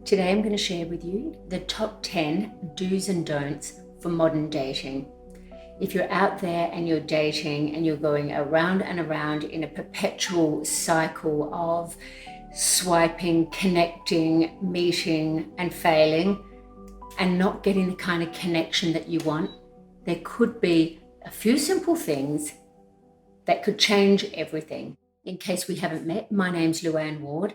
Today I'm going to share with you the top 10 do's and don'ts for modern dating. If you're out there and you're dating and you're going around and around in a perpetual cycle of swiping, connecting, meeting and failing and not getting the kind of connection that you want, there could be a few simple things that could change everything. In case we haven't met, my name's Luann Ward.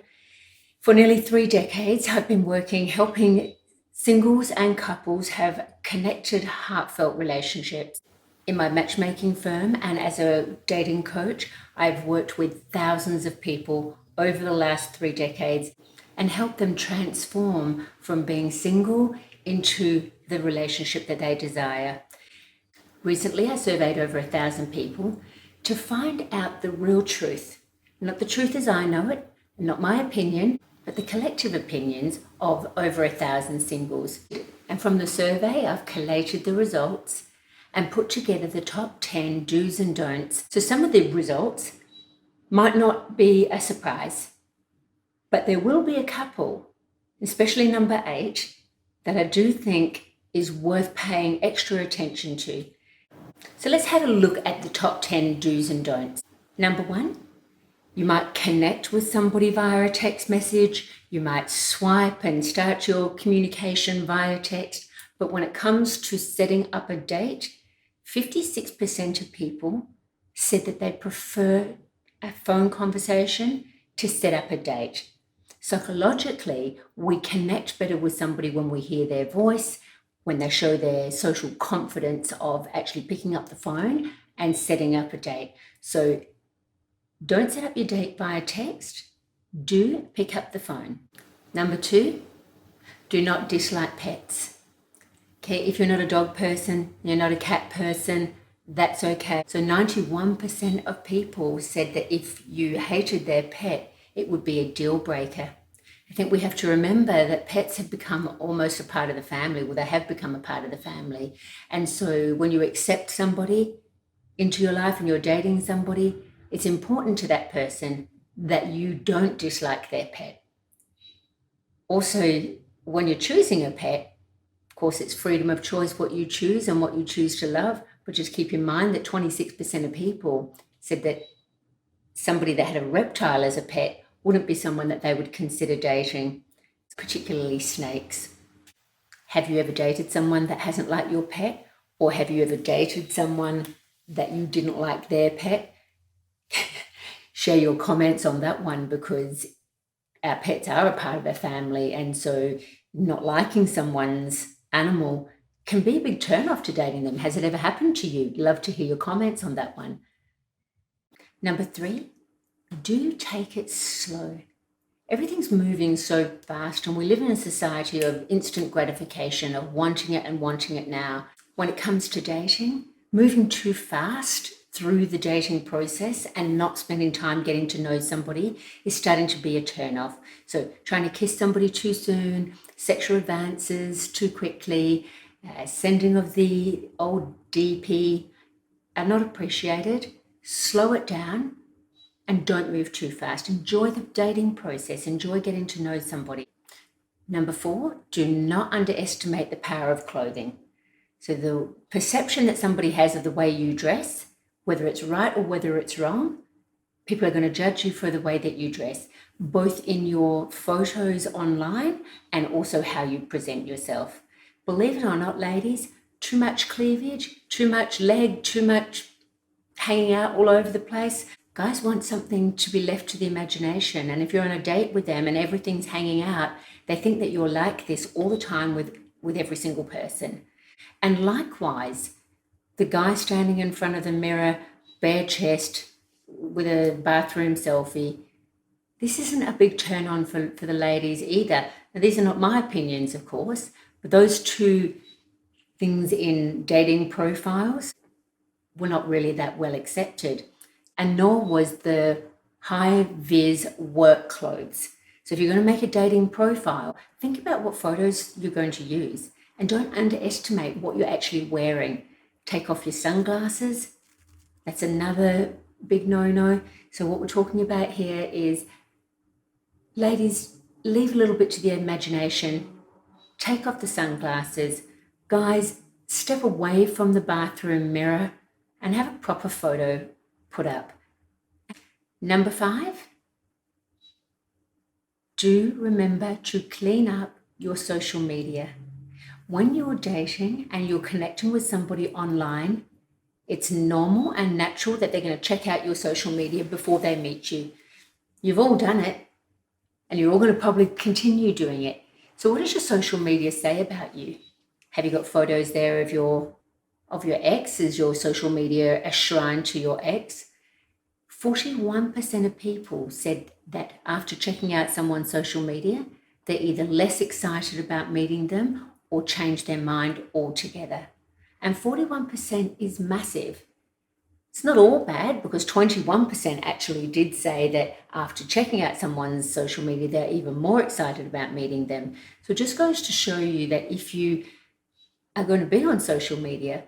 For nearly 3 decades, I've been helping singles and couples have connected, heartfelt relationships. In my matchmaking firm and as a dating coach, I've worked with thousands of people over the last 3 decades and helped them transform from being single into the relationship that they desire. Recently, I surveyed over 1,000 people to find out the real truth, not the truth as I know it, not my opinion, but the collective opinions of over 1,000 singles. And from the survey, I've collated the results and put together the top 10 do's and don'ts. So some of the results might not be a surprise, but there will be a couple, especially number 8, that I do think is worth paying extra attention to. So let's have a look at the top 10 do's and don'ts. Number 1, you might connect with somebody via a text message. You might swipe and start your communication via text. But when it comes to setting up a date, 56% of people said that they prefer a phone conversation to set up a date. Psychologically, we connect better with somebody when we hear their voice, when they show their social confidence of actually picking up the phone and setting up a date. So don't set up your date via text. Do pick up the phone. Number 2, do not dislike pets. Okay, if you're not a dog person, you're not a cat person, that's okay. So 91% of people said that if you hated their pet, it would be a deal breaker. I think we have to remember that pets have become almost a part of the family. Well, they have become a part of the family. And so when you accept somebody into your life and you're dating somebody, it's important to that person that you don't dislike their pet. Also, when you're choosing a pet, of course, it's freedom of choice what you choose and what you choose to love. But just keep in mind that 26% of people said that somebody that had a reptile as a pet wouldn't be someone that they would consider dating, particularly snakes. Have you ever dated someone that hasn't liked your pet? Or have you ever dated someone that you didn't like their pet? Share your comments on that one, because our pets are a part of our family, and so not liking someone's animal can be a big turn off to dating them. Has it ever happened to you? Love to hear your comments on that one. Number 3, do take it slow. Everything's moving so fast, and we live in a society of instant gratification, of wanting it and wanting it now. When it comes to dating, moving too fast through the dating process and not spending time getting to know somebody is starting to be a turn-off. So trying to kiss somebody too soon, sexual advances too quickly, sending of the old DP are not appreciated. Slow it down and don't move too fast. Enjoy the dating process. Enjoy getting to know somebody. Number 4, do not underestimate the power of clothing. So the perception that somebody has of the way you dress, whether it's right or whether it's wrong, people are going to judge you for the way that you dress, both in your photos online and also how you present yourself. Believe it or not, ladies, too much cleavage, too much leg, too much hanging out all over the place. Guys want something to be left to the imagination. And if you're on a date with them and everything's hanging out, they think that you're like this all the time with every single person. And likewise, the guy standing in front of the mirror, bare chest, with a bathroom selfie, this isn't a big turn on for the ladies either. Now, these are not my opinions, of course, but those 2 things in dating profiles were not really that well accepted. And nor was the high-vis work clothes. So if you're going to make a dating profile, think about what photos you're going to use and don't underestimate what you're actually wearing. Take off your sunglasses. That's another big no-no. So what we're talking about here is, ladies, leave a little bit to the imagination. Take off the sunglasses. Guys, step away from the bathroom mirror and have a proper photo put up. Number 5, do remember to clean up your social media. When you're dating and you're connecting with somebody online, it's normal and natural that they're going to check out your social media before they meet you. You've all done it, and you're all going to probably continue doing it. So what does your social media say about you? Have you got photos there of your ex? Is your social media a shrine to your ex? 41% of people said that after checking out someone's social media, they're either less excited about meeting them or change their mind altogether. And 41% is massive. It's not all bad, because 21% actually did say that after checking out someone's social media, they're even more excited about meeting them. So it just goes to show you that if you are going to be on social media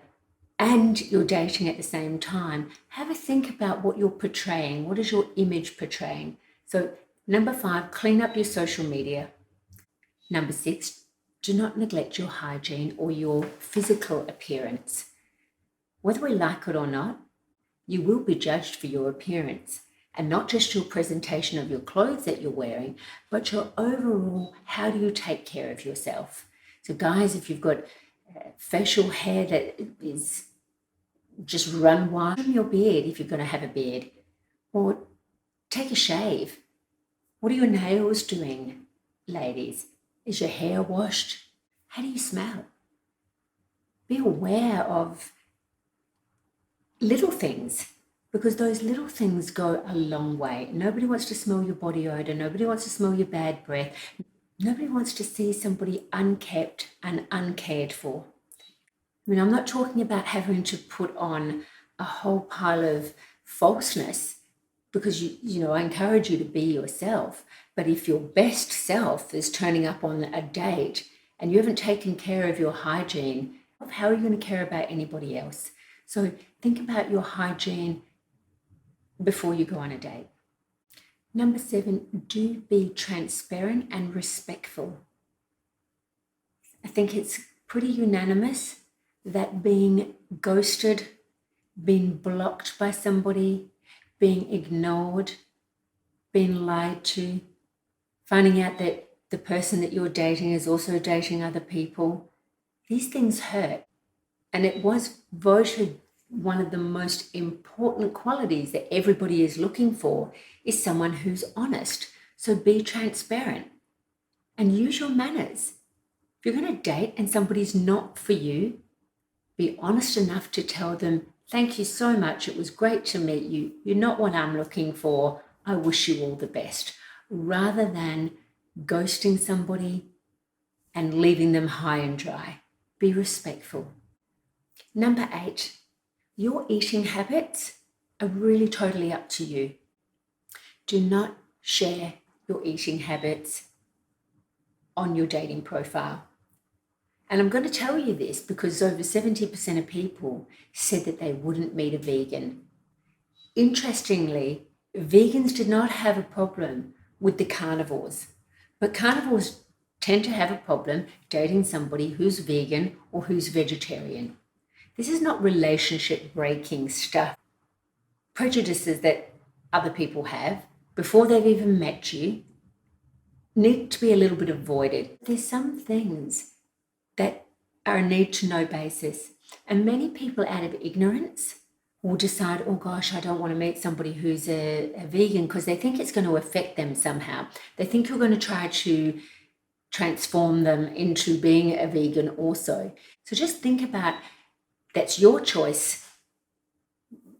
and you're dating at the same time, have a think about what you're portraying. What is your image portraying? So number 5, clean up your social media. Number 6, do not neglect your hygiene or your physical appearance. Whether we like it or not, you will be judged for your appearance, and not just your presentation of your clothes that you're wearing, but your overall, how do you take care of yourself? So guys, if you've got facial hair that is just run wild, trim your beard if you're going to have a beard, or take a shave. What are your nails doing, ladies? Is your hair washed? How do you smell? Be aware of little things, because those little things go a long way. Nobody wants to smell your body odor. Nobody wants to smell your bad breath. Nobody wants to see somebody unkept and uncared for. I mean, I'm not talking about having to put on a whole pile of falseness, because I encourage you to be yourself. But if your best self is turning up on a date and you haven't taken care of your hygiene, how are you going to care about anybody else? So think about your hygiene before you go on a date. Number 7, do be transparent and respectful. I think it's pretty unanimous that being ghosted, being blocked by somebody, being ignored, being lied to, finding out that the person that you're dating is also dating other people, these things hurt. And it was voted one of the most important qualities that everybody is looking for is someone who's honest. So be transparent and use your manners. If you're going to date and somebody's not for you, be honest enough to tell them, thank you so much, it was great to meet you, you're not what I'm looking for, I wish you all the best, rather than ghosting somebody and leaving them high and dry. Be respectful. Number 8, your eating habits are really totally up to you. Do not share your eating habits on your dating profile. And I'm going to tell you this because over 70% of people said that they wouldn't meet a vegan. Interestingly, vegans did not have a problem with the carnivores, but carnivores tend to have a problem dating somebody who's vegan or who's vegetarian. This is not relationship breaking stuff. Prejudices that other people have before they've even met you need to be a little bit avoided. There's some things that are a need to know basis, and many people out of ignorance will decide, oh gosh, I don't want to meet somebody who's a vegan, because they think it's going to affect them somehow. They think you're going to try to transform them into being a vegan also. So just think about, that's your choice,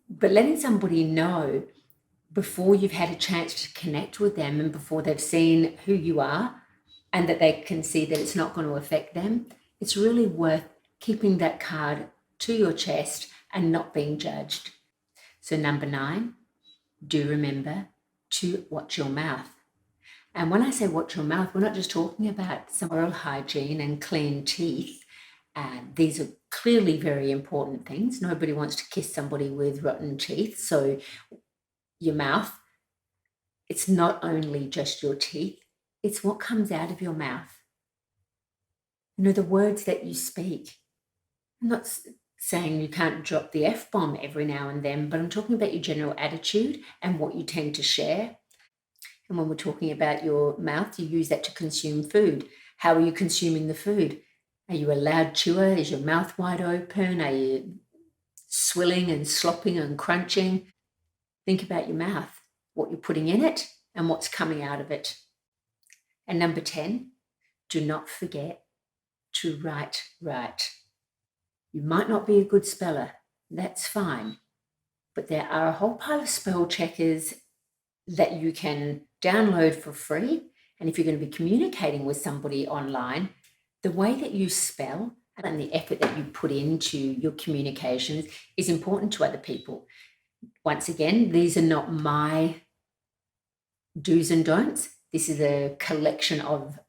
but letting somebody know before you've had a chance to connect with them and before they've seen who you are and that they can see that it's not going to affect them, it's really worth keeping that card to your chest and not being judged. So number 9, do remember to watch your mouth. And when I say watch your mouth, we're not just talking about some oral hygiene and clean teeth. These are clearly very important things. Nobody wants to kiss somebody with rotten teeth. So your mouth, it's not only just your teeth, It's what comes out of your mouth. The words that you speak. I'm not saying you can't drop the F-bomb every now and then, but I'm talking about your general attitude and what you tend to share. And when we're talking about your mouth, you use that to consume food. How are you consuming the food? Are you a loud chewer? Is your mouth wide open? Are you swilling and slopping and crunching? Think about your mouth, what you're putting in it and what's coming out of it. And number 10, do not forget to write right. You might not be a good speller, that's fine. But there are a whole pile of spell checkers that you can download for free. And if you're going to be communicating with somebody online, the way that you spell and the effort that you put into your communications is important to other people. Once again, these are not my do's and don'ts. This is a collection of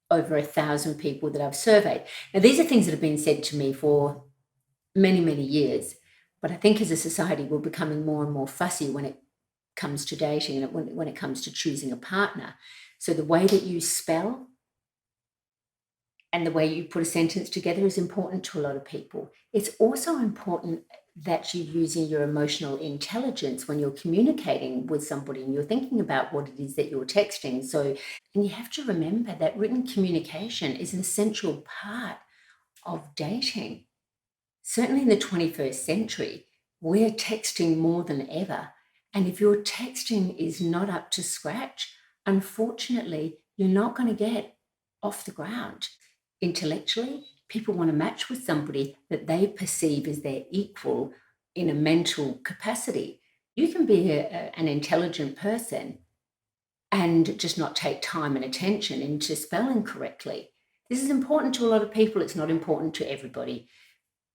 over 1,000 people that I've surveyed. Now, these are things that have been said to me for many, many years. But I think as a society, we're becoming more and more fussy when it comes to dating and when it comes to choosing a partner. So the way that you spell and the way you put a sentence together is important to a lot of people. It's also important that you're using your emotional intelligence when you're communicating with somebody and you're thinking about what it is that you're texting. And you have to remember that written communication is an essential part of dating. Certainly in the 21st century, we're texting more than ever. And if your texting is not up to scratch, unfortunately, you're not going to get off the ground. Intellectually, people want to match with somebody that they perceive as their equal in a mental capacity. You can be an intelligent person and just not take time and attention into spelling correctly. This is important to a lot of people. It's not important to everybody.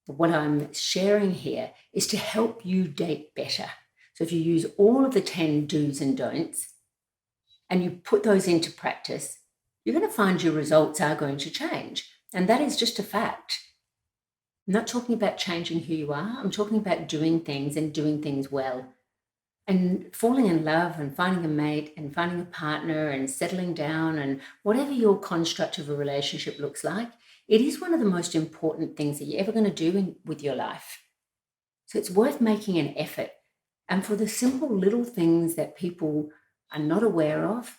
But what I'm sharing here is to help you date better. So if you use all of the 10 do's and don'ts and you put those into practice, you're going to find your results are going to change. And that is just a fact. I'm not talking about changing who you are. I'm talking about doing things and doing things well. And falling in love and finding a mate and finding a partner and settling down and whatever your construct of a relationship looks like, it is one of the most important things that you're ever going to do with your life. So it's worth making an effort. And for the simple little things that people are not aware of,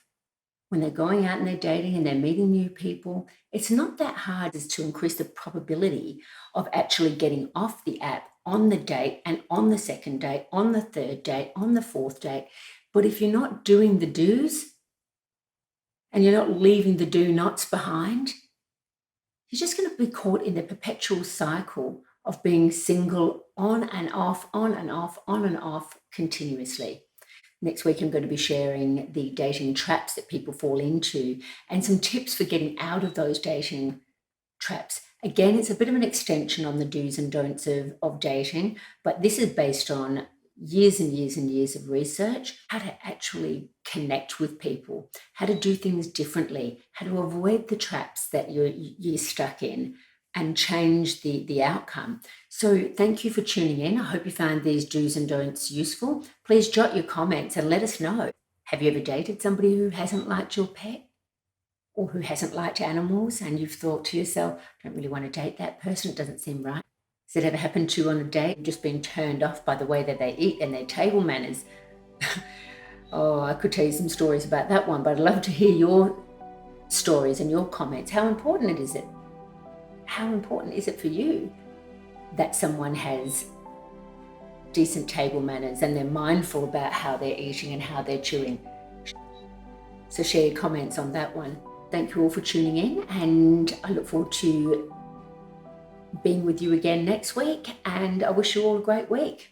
when they're going out and they're dating and they're meeting new people, it's not that hard as to increase the probability of actually getting off the app on the date and on the second date, on the third date, on the fourth date. But if you're not doing the do's and you're not leaving the do nots behind, you're just going to be caught in the perpetual cycle of being single on and off, on and off, on and off continuously. Next week, I'm going to be sharing the dating traps that people fall into and some tips for getting out of those dating traps. Again, it's a bit of an extension on the do's and don'ts of dating, but this is based on years and years and years of research, how to actually connect with people, how to do things differently, how to avoid the traps that you're stuck in and change the outcome. So thank you for tuning in. I hope you found these do's and don'ts useful. Please jot your comments and let us know. Have you ever dated somebody who hasn't liked your pet or who hasn't liked animals and you've thought to yourself, I don't really want to date that person, it doesn't seem right? Has it ever happened to you on a date, just been turned off by the way that they eat and their table manners? Oh, I could tell you some stories about that one, but I'd love to hear your stories and your comments. How important is it? How important is it for you that someone has decent table manners and they're mindful about how they're eating and how they're chewing? So share your comments on that one. Thank you all for tuning in, and I look forward to being with you again next week, and I wish you all a great week.